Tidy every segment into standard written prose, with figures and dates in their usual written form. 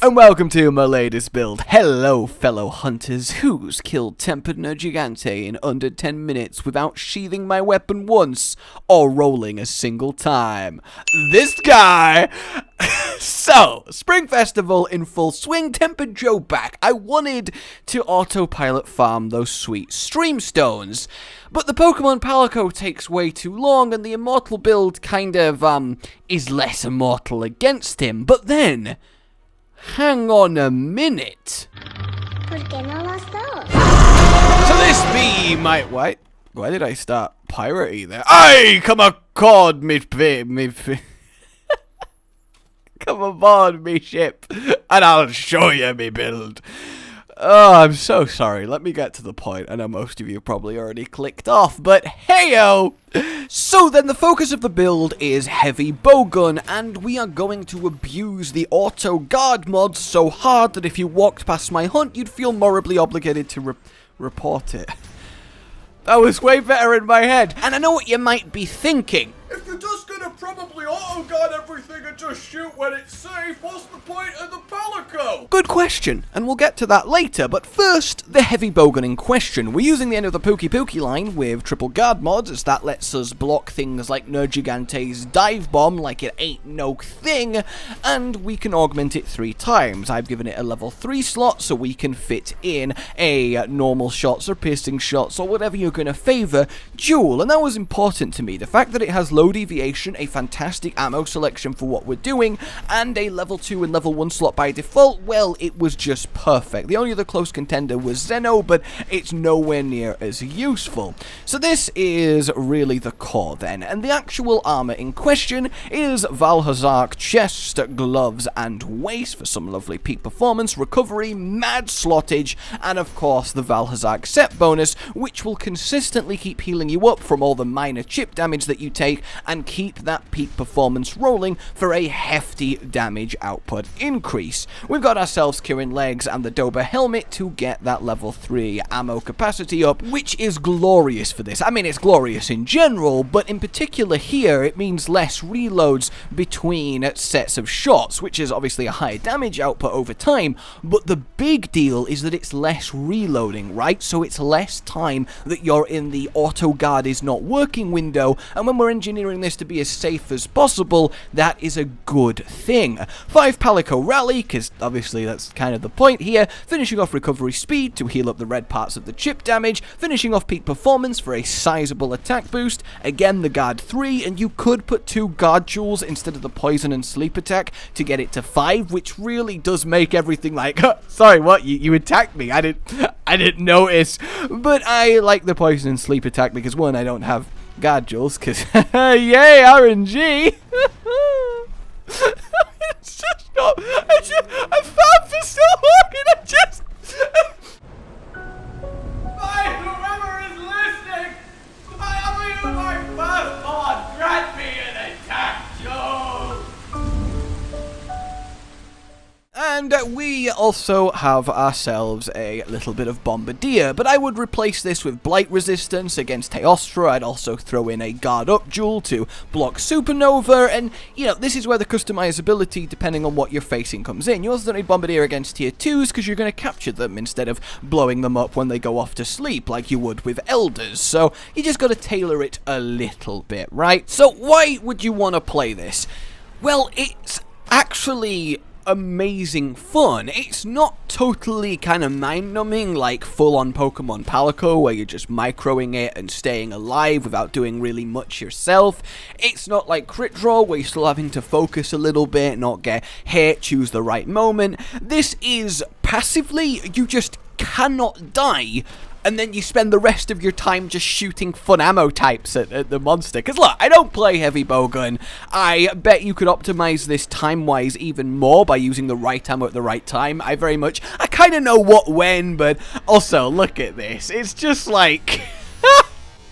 And welcome to my latest build. Hello fellow hunters, who's killed Tempered Gigante in under 10 minutes without sheathing my weapon once or rolling a single time? This guy! So, Spring Festival in full swing, Tempered Joe back. I wanted to autopilot farm those sweet stream stones, but the Pokemon Palico takes way too long and the Immortal build kind of, is less immortal against him. But then, hang on a minute. So this be my... Why did I start piratey there? Aye, come accord me... Come aboard me ship, and I'll show you me build. Oh, I'm so sorry. Let me get to the point. I know most of you probably already clicked off, but heyo! So then the focus of the build is heavy bowgun, and we are going to abuse the auto guard mod so hard that if you walked past my hunt, you'd feel morally obligated to report it. That was way better in my head. And I know what you might be thinking. If you're just gonna probably auto-guard everything and just shoot when it's safe, what's the point of the Palico? Good question, and we'll get to that later, but first, the heavy bowgun in question. We're using the end of the Pookie line with triple guard mods, as that lets us block things like Gigante's dive bomb like it ain't no thing, and we can augment it 3 times. I've given it a level 3 slot, so we can fit in a normal shots or piercing shots or whatever you're gonna favor duel, and that was important to me. The fact that it has low deviation, a fantastic ammo selection for what we're doing, and a level 2 and level 1 slot by default, well, it was just perfect. The only other close contender was Zeno, but it's nowhere near as useful. So this is really the core then, and the actual armor in question is Valhazark chest, gloves, and waist for some lovely peak performance, recovery, mad slottage, and of course the Valhazark set bonus, which will consistently keep healing you up from all the minor chip damage that you take, and keep that peak performance rolling for a hefty damage output increase. We've got ourselves Kirin legs and the Doba helmet to get that level 3 ammo capacity up, which is glorious for this. I mean, it's glorious in general, but in particular here, it means less reloads between sets of shots, which is obviously a higher damage output over time, but the big deal is that it's less reloading, right? So it's less time that you're in the auto guard is not working window, and when we're engineering this to be as safe as possible, that is a good thing. 5 Palico rally, because obviously that's kind of the point here, finishing off recovery speed to heal up the red parts of the chip damage, finishing off peak performance for a sizable attack boost, again the guard 3, and you could put 2 guard jewels instead of the poison and sleep attack to get it to 5, which really does make everything like, sorry, what, you attacked me, I didn't notice, but I like the poison and sleep attack because one, I don't have guard jewels, because yay, RNG. It's just not, I found for so long and I just whoever is listening, I owe you my firstborn, grant me an attack, Joe. And we also have ourselves a little bit of Bombardier, but I would replace this with Blight Resistance against Teostra. I'd also throw in a Guard Up Jewel to block Supernova, and, you know, this is where the customizability, depending on what you're facing, comes in. You also don't need Bombardier against Tier 2s, because you're going to capture them instead of blowing them up when they go off to sleep, like you would with Elders, so you just got to tailor it a little bit, right? So why would you want to play this? Well, it's actually amazing fun. It's not totally kind of mind-numbing like full-on Pokemon Palico where you're just microing it and staying alive without doing really much yourself. It's not like Crit Draw where you're still having to focus a little bit, not get hit, choose the right moment. This is passively, you just cannot die, and then you spend the rest of your time just shooting fun ammo types at the monster. Because look, I don't play heavy bowgun. I bet you could optimize this time-wise even more by using the right ammo at the right time. I kind of know what when, but also, look at this. It's just like...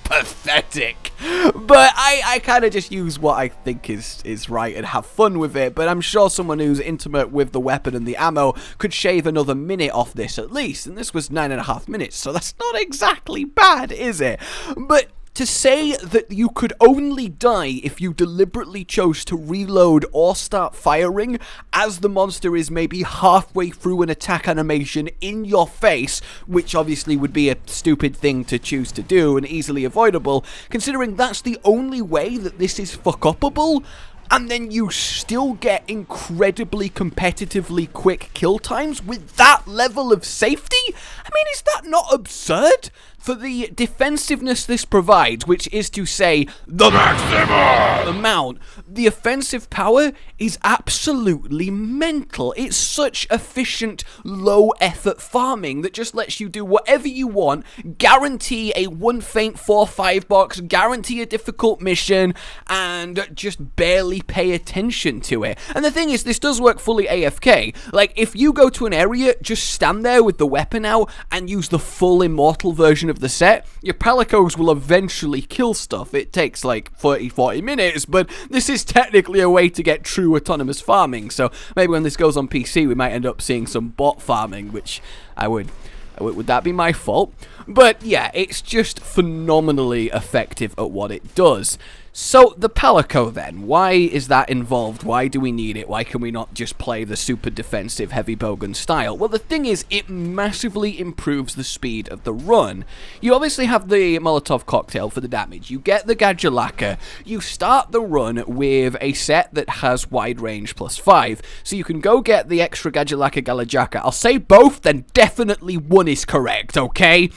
pathetic. But I kind of just use what I think is right and have fun with it, but I'm sure someone who's intimate with the weapon and the ammo could shave another minute off this at least, and this was 9.5 minutes, so that's not exactly bad, is it? But To say that you could only die if you deliberately chose to reload or start firing as the monster is maybe halfway through an attack animation in your face, which obviously would be a stupid thing to choose to do and easily avoidable, considering that's the only way that this is fuck-upable, and then you still get incredibly competitively quick kill times with that level of safety? I mean, is that not absurd? For the defensiveness this provides, which is to say, the maximum amount, the offensive power is absolutely mental. It's such efficient, low-effort farming that just lets you do whatever you want, guarantee a 1 faint 4-5 box, guarantee a difficult mission, and just barely pay attention to it. And the thing is, this does work fully AFK. Like, if you go to an area, just stand there with the weapon out and use the full Immortal version of the set, your Palicos will eventually kill stuff. It takes like 30-40 minutes, but this is technically a way to get true autonomous farming, so maybe when this goes on PC we might end up seeing some bot farming, which would that be my fault? But yeah, it's just phenomenally effective at what it does. So, the Palico then, why is that involved? Why do we need it? Why can we not just play the super defensive heavy Bowgun style? Well, the thing is, it massively improves the speed of the run. You obviously have the Molotov cocktail for the damage, you get the Gadulaka, you start the run with a set that has wide range +5, so you can go get the extra Gadulaka Galajaka. I'll say both, then definitely one is correct, okay?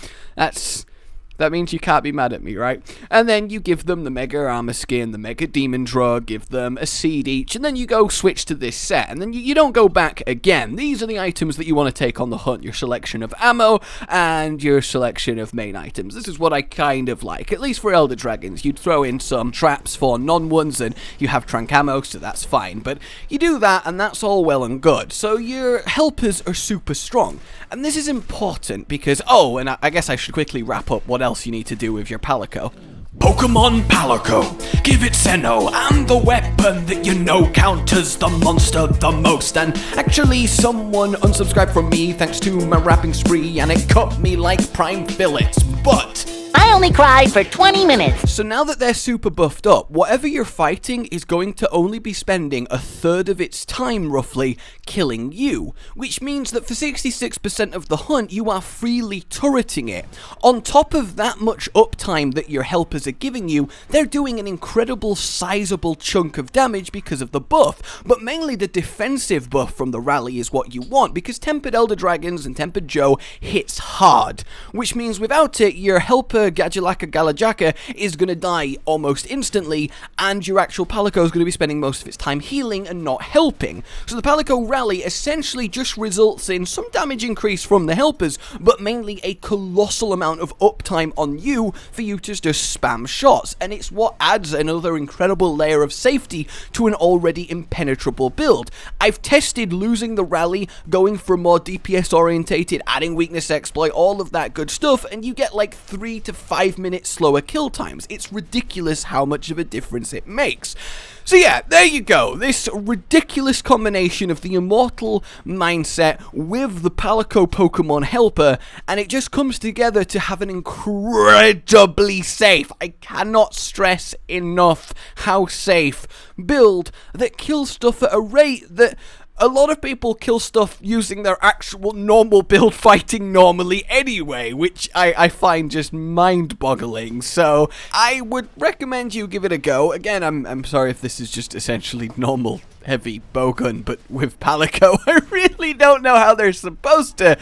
That means you can't be mad at me, right? And then you give them the Mega Armor Skin, the Mega Demon Drug, give them a seed each, and then you go switch to this set, and then you don't go back again. These are the items that you want to take on the hunt, your selection of ammo, and your selection of main items. This is what I kind of like, at least for Elder Dragons. You'd throw in some traps for non-ones, and you have Trank ammo, so that's fine. But you do that, and that's all well and good. So your helpers are super strong. And this is important because, oh, and I guess I should quickly wrap up what else you need to do with your Palico. Pokemon Palico, give it Sinnoh, and the weapon that you know counters the monster the most. And actually, someone unsubscribed from me thanks to my rapping spree, and it cut me like prime fillets, but I only cried for 20 minutes. So now that they're super buffed up, whatever you're fighting is going to only be spending a third of its time, roughly, killing you. Which means that for 66% of the hunt, you are freely turreting it. On top of that much uptime that your helpers are giving you, they're doing an incredible sizable chunk of damage because of the buff. But mainly the defensive buff from the rally is what you want, because Tempered Elder Dragons and Tempered Joe hits hard. Which means without it, your helper Gadulaka Galajaka is going to die almost instantly, and your actual Palico is going to be spending most of its time healing and not helping. So the Palico rally essentially just results in some damage increase from the helpers, but mainly a colossal amount of uptime on you for you to just spam shots, and it's what adds another incredible layer of safety to an already impenetrable build. I've tested losing the rally, going for more DPS orientated, adding weakness exploit, all of that good stuff, and you get like 3 to 5 minutes slower kill times. It's ridiculous how much of a difference it makes. So yeah, there you go. This ridiculous combination of the Immortal mindset with the Palico Pokemon helper, and it just comes together to have an incredibly safe, I cannot stress enough how safe, build that kills stuff at a rate that a lot of people kill stuff using their actual normal build fighting normally anyway, which I find just mind-boggling. So I would recommend you give it a go. Again, I'm sorry if this is just essentially normal heavy Bowgun, but with Palico, I really don't know how they're supposed to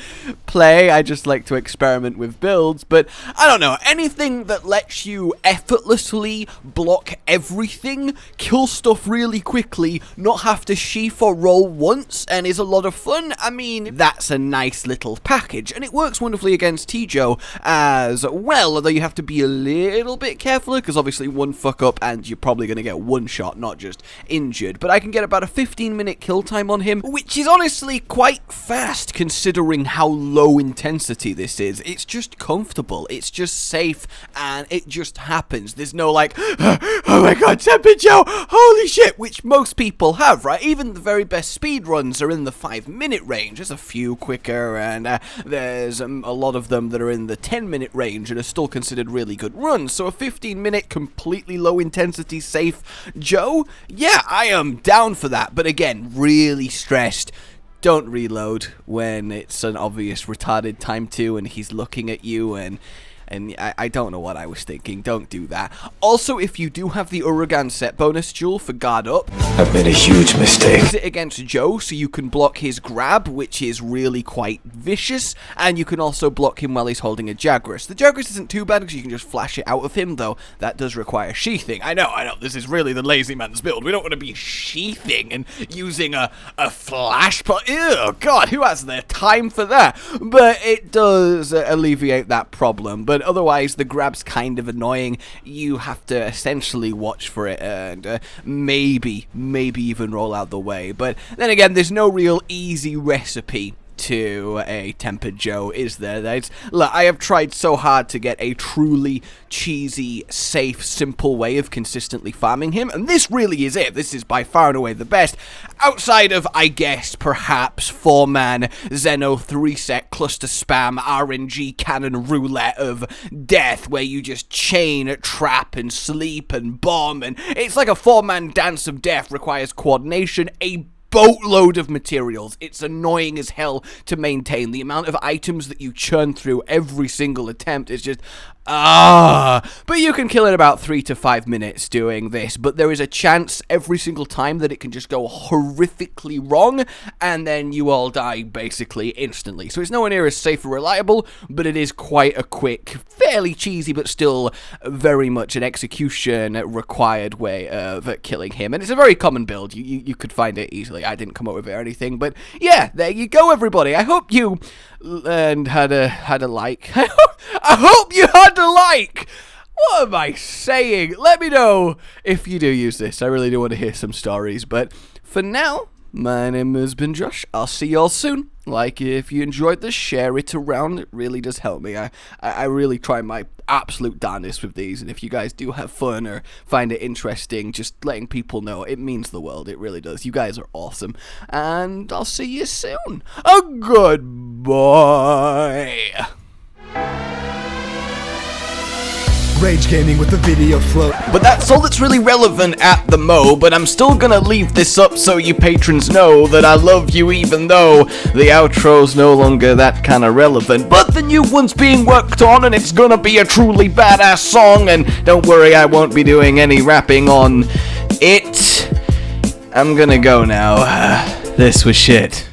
play. I just like to experiment with builds, but I don't know, anything that lets you effortlessly block everything, kill stuff really quickly, not have to sheath or roll once, and is a lot of fun, I mean, that's a nice little package, and it works wonderfully against T-Joe as well, although you have to be a little bit careful, because obviously one fuck up and you're probably going to get one shot, not just injured, but I can get about about a 15-minute kill time on him, which is honestly quite fast considering how low intensity this is. It's just comfortable, it's just safe, and it just happens. There's no like, oh my god, Temper Joe, holy shit, which most people have, right? Even the very best speedruns are in the 5-minute range. There's a few quicker, and there's a lot of them that are in the 10-minute range and are still considered really good runs. So a 15-minute completely low intensity safe Joe, yeah, I am down for that. But again, really stressed, don't reload when it's an obvious retarded time to and he's looking at you, and I don't know what I was thinking. Don't do that. Also, if you do have the Uragan set bonus jewel for guard up, I've made a huge mistake. Use it against Joe so you can block his grab, which is really quite vicious, and you can also block him while he's holding a Jagras. The Jagras isn't too bad because you can just flash it out of him, though that does require sheathing. I know, this is really the lazy man's build. We don't want to be sheathing and using a flash pot. Ew, god, who has the time for that? But it does alleviate that problem. But otherwise, the grab's kind of annoying. You have to essentially watch for it and maybe even roll out the way. But then again, there's no real easy recipe to a Tempered Joe, is there? Look, I have tried so hard to get a truly cheesy, safe, simple way of consistently farming him, and this really is it. This is by far and away the best, outside of, I guess, perhaps 4-man Zeno 3-set cluster spam RNG cannon roulette of death, where you just chain, trap, and sleep, and bomb, and it's like a 4-man dance of death. Requires coordination, a boatload of materials. It's annoying as hell to maintain. The amount of items that you churn through every single attempt is just but you can kill in about 3 to 5 minutes doing this, but there is a chance every single time that it can just go horrifically wrong, and then you all die basically instantly. So it's nowhere near as safe or reliable, but it is quite a quick, fairly cheesy, but still very much an execution required way of killing him, and it's a very common build. You could find it easily. I didn't come up with it or anything, but yeah, there you go, everybody. I hope you learned how to like. I hope you had to like. What am I saying? Let me know if you do use this. I really do want to hear some stories. But for now, my name has been Josh. I'll see y'all soon. Like, if you enjoyed this, share it around. It really does help me. I really try my absolute darndest with these. And if you guys do have fun or find it interesting, just letting people know, it means the world. It really does. You guys are awesome. And I'll see you soon. Goodbye. Rage Gaming with the video float. But that's all that's really relevant at the mo, but I'm still gonna leave this up so you patrons know that I love you, even though the outro's no longer that kind of relevant. But the new one's being worked on, and it's gonna be a truly badass song, and don't worry, I won't be doing any rapping on it. I'm gonna go now. This was shit.